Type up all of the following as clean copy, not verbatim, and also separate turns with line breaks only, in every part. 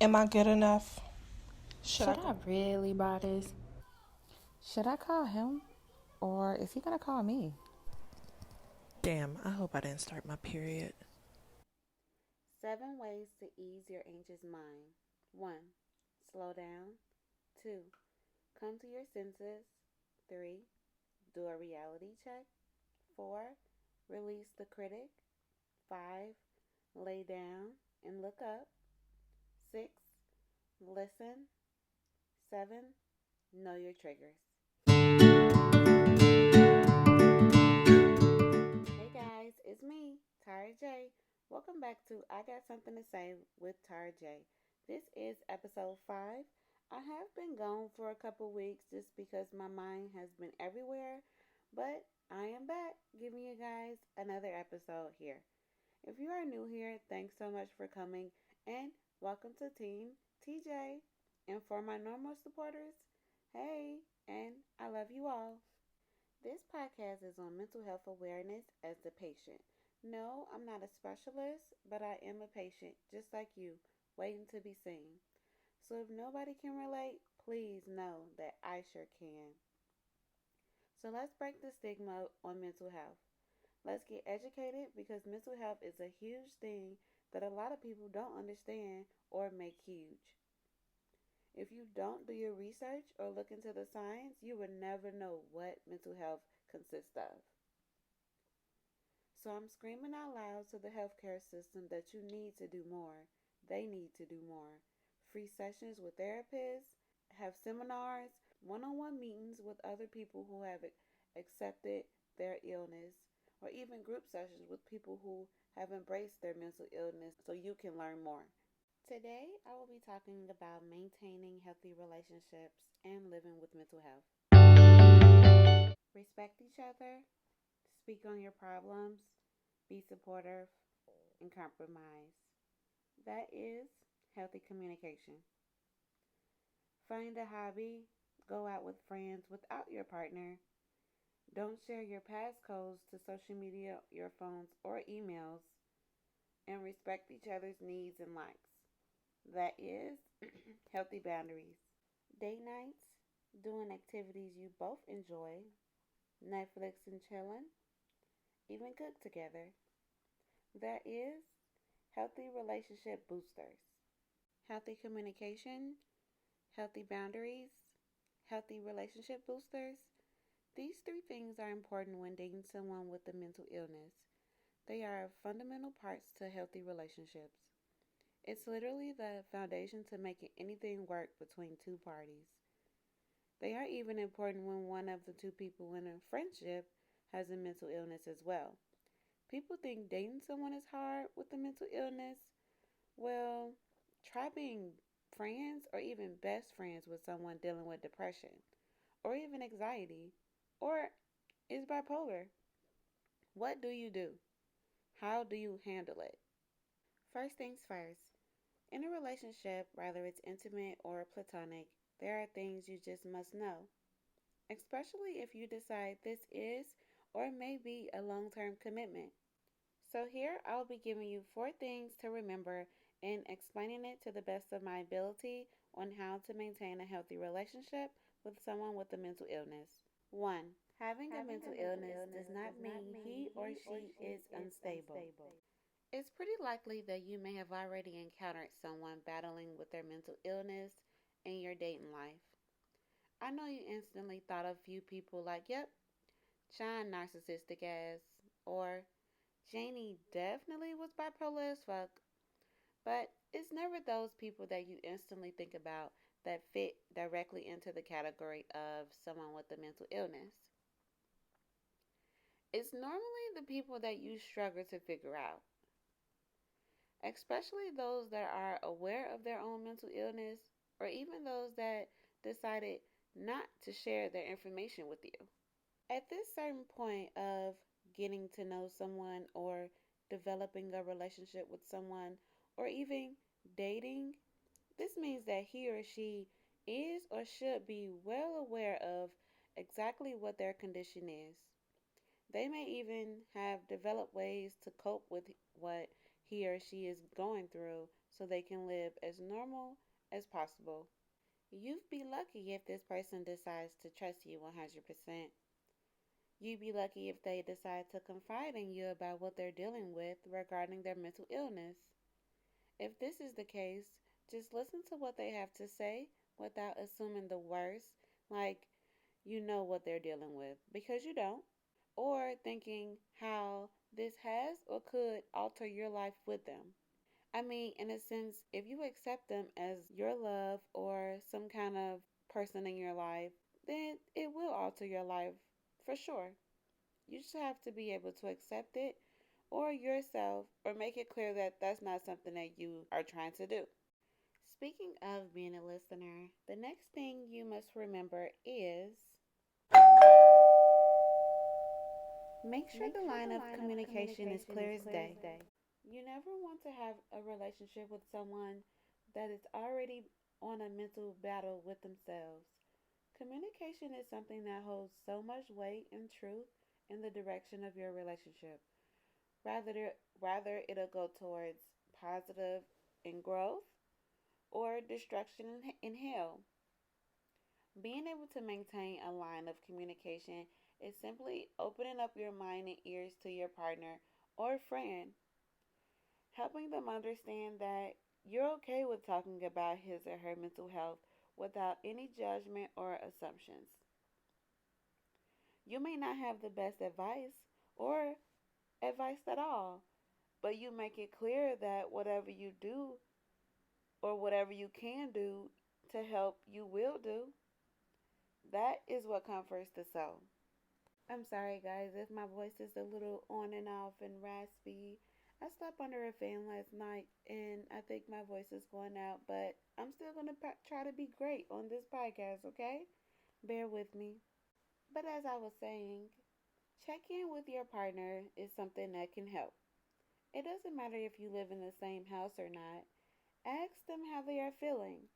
Am I good enough? Should I
Should
go?
I really buy this? Should I call him? Or is he gonna call me?
Damn, I hope I didn't start my period.
7 ways to ease your anxious mind. 1. Slow down. 2. Come to your senses. 3. Do a reality check. 4. Release the critic. 5. Lay down and look up. 6. Listen. 7. Know your triggers. Hey guys, it's me, Tara J. Welcome back to I Got Something to Say with Tara J. This is episode 5. I have been gone for a couple weeks just because my mind has been everywhere, but I am back giving you guys another episode here. If you are new here, thanks so much for coming and welcome to Team TJ. And for my normal supporters, hey, and I love you all. This podcast is on mental health awareness as the patient. No, I'm not a specialist, but I am a patient, just like you, waiting to be seen. So if nobody can relate, please know that I sure can. So let's break the stigma on mental health. Let's get educated because mental health is a huge thing that a lot of people don't understand or make huge. If you don't do your research or look into the science, you will never know what mental health consists of. So I'm screaming out loud to the healthcare system that you need to do more. They need to do more. Free sessions with therapists, have seminars, one on one meetings with other people who have accepted their illness, or even group sessions with people who have embraced their mental illness so you can learn more. Today, I will be talking about maintaining healthy relationships and living with mental health. Respect each other, speak on your problems, be supportive, and compromise. That is healthy communication. Find a hobby, go out with friends without your partner. Don't share your passcodes to social media, your phones, or emails, and respect each other's needs and likes. That is healthy boundaries. Date nights, doing activities you both enjoy, Netflix and chilling, even cook together. That is healthy relationship boosters. Healthy communication, healthy boundaries, healthy relationship boosters. These three things are important when dating someone with a mental illness. They are fundamental parts to healthy relationships. It's literally the foundation to making anything work between two parties. They are even important when one of the two people in a friendship has a mental illness as well. People think dating someone is hard with a mental illness. Well, try being friends or even best friends with someone dealing with depression or even anxiety or is bipolar. What do you do? How do you handle it? First things first. In a relationship, whether it's intimate or platonic, there are things you just must know, especially if you decide this is or may be a long term commitment. So, here I'll be giving you 4 things to remember and explaining it to the best of my ability on how to maintain a healthy relationship with someone with a mental illness. 1. Having a mental illness does not mean he or she is unstable. It's pretty likely that you may have already encountered someone battling with their mental illness in your dating life. I know you instantly thought of a few people like, yep, Sean narcissistic ass, or Janie definitely was bipolar as fuck, but it's never those people that you instantly think about that fit directly into the category of someone with a mental illness. It's normally the people that you struggle to figure out, especially those that are aware of their own mental illness or even those that decided not to share their information with you. At this certain point of getting to know someone or developing a relationship with someone or even dating, this means that he or she is or should be well aware of exactly what their condition is. They may even have developed ways to cope with what he or she is going through so they can live as normal as possible. You'd be lucky if this person decides to trust you 100%. You'd be lucky if they decide to confide in you about what they're dealing with regarding their mental illness. If this is the case, just listen to what they have to say without assuming the worst, like you know what they're dealing with, because you don't, or thinking how this has or could alter your life with them. I mean, in a sense, if you accept them as your love or some kind of person in your life, then it will alter your life for sure. You just have to be able to accept it or yourself or make it clear that that's not something that you are trying to do. Speaking of being a listener, the next thing you must remember is make sure the line of communication is clear as day. You never want to have a relationship with someone that is already on a mental battle with themselves. Communication is something that holds so much weight and truth in the direction of your relationship. Rather, rather it'll go towards positive and growth or destruction and hell. Being able to maintain a line of communication is simply opening up your mind and ears to your partner or friend, helping them understand that you're okay with talking about his or her mental health without any judgment or assumptions. You may not have the best advice or advice at all, but you make it clear that whatever you do or whatever you can do to help, you will do. That is what comforts the soul. I'm sorry, guys, if my voice is a little on and off and raspy. I slept under a fan last night and I think my voice is going out, but I'm still going to try to be great on this podcast, okay? Bear with me. But as I was saying, check in with your partner is something that can help. It doesn't matter if you live in the same house or not. Ask them how they are feeling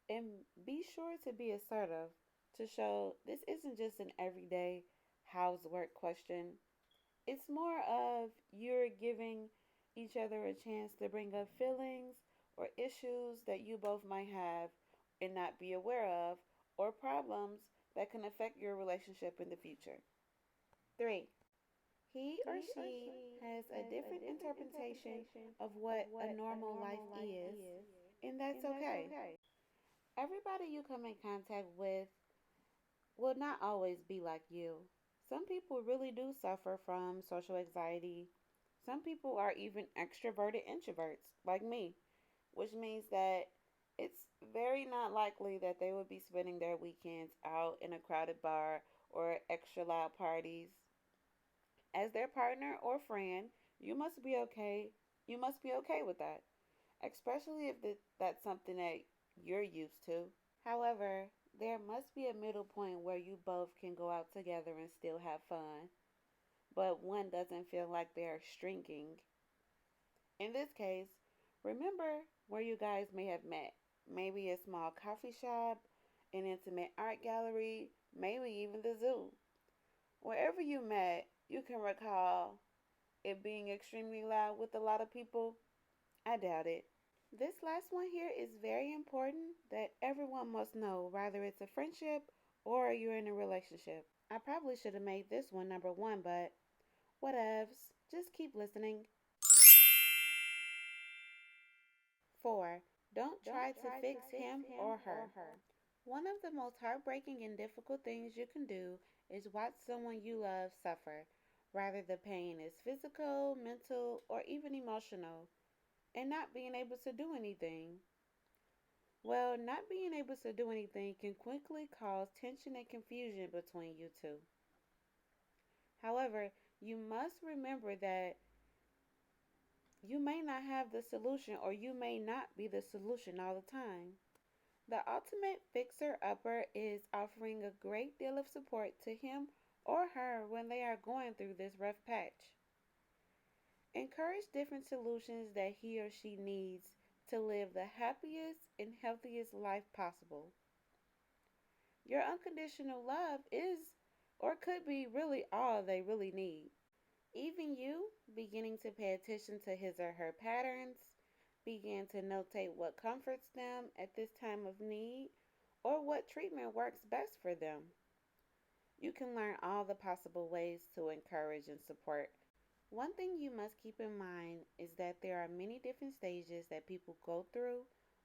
and be sure to be assertive to show this isn't just an everyday how's work question. It's more of you're giving each other a chance to bring up feelings or issues that you both might have and not be aware of, or problems that can affect your relationship in the future. 3. He or she has a different interpretation of what a normal life is, and that's okay. Everybody you come in contact with will not always be like you. Some people really do suffer from social anxiety. Some people are even extroverted introverts, like me, which means that it's very not likely that they would be spending their weekends out in a crowded bar or extra loud parties. As their partner or friend, you must be okay. You must be okay with that, especially if that's something that you're used to. However, there must be a middle point where you both can go out together and still have fun, but one doesn't feel like they're shrinking. In this case, remember where you guys may have met. Maybe a small coffee shop, an intimate art gallery, maybe even the zoo. Wherever you met, you can recall it being extremely loud with a lot of people. I doubt it. This last one here is very important that everyone must know, whether it's a friendship or you're in a relationship. I probably should have made this one number one, but whatevs. Just keep listening. 4. Don't try to fix him or her. One of the most heartbreaking and difficult things you can do is watch someone you love suffer, whether the pain is physical, mental, or even emotional, and not being able to do anything. Well, not being able to do anything can quickly cause tension and confusion between you two. However, you must remember that you may not have the solution or you may not be the solution all the time. The ultimate fixer upper is offering a great deal of support to him or her when they are going through this rough patch. Encourage different solutions that he or she needs to live the happiest and healthiest life possible. Your unconditional love is or could be really all they really need. Even you beginning to pay attention to his or her patterns, Begin to notate what comforts them at this time of need or what treatment works best for them. You can learn all the possible ways to encourage and support. One thing you must keep in mind is that there are many different stages that people go through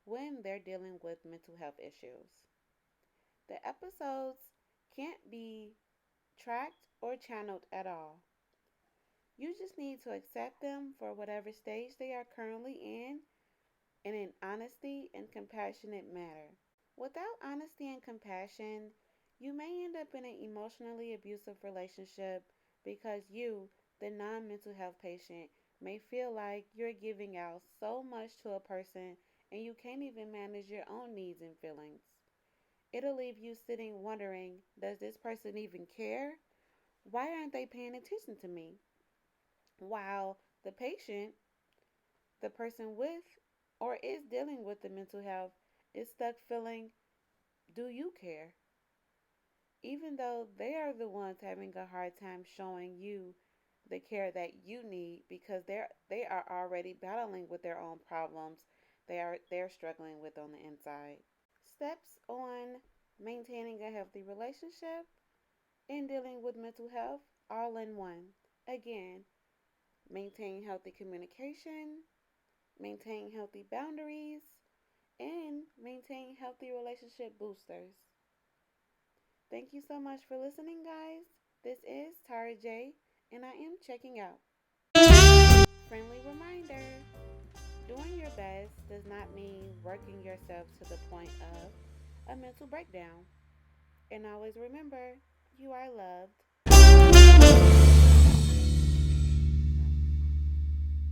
when they're dealing with mental health issues. The episodes can't be tracked or channeled at all. You just need to accept them for whatever stage they are currently in an honesty and compassionate manner. Without honesty and compassion, you may end up in an emotionally abusive relationship because you, the non mental health patient, may feel like you're giving out so much to a person and you can't even manage your own needs and feelings. It'll leave you sitting wondering, does this person even care? Why aren't they paying attention to me? While the patient, the person with or is dealing with the mental health, is stuck feeling, do you care? Even though they are the ones having a hard time showing you the care that you need because they are already battling with their own problems they're struggling with on the inside. Steps on maintaining a healthy relationship and dealing with mental health all in one. Again, maintain healthy communication, maintain healthy boundaries, and maintain healthy relationship boosters. Thank you so much for listening, guys. This is Tara J, and I am checking out. Friendly reminder, doing your best does not mean working yourself to the point of a mental breakdown. And always remember, you are loved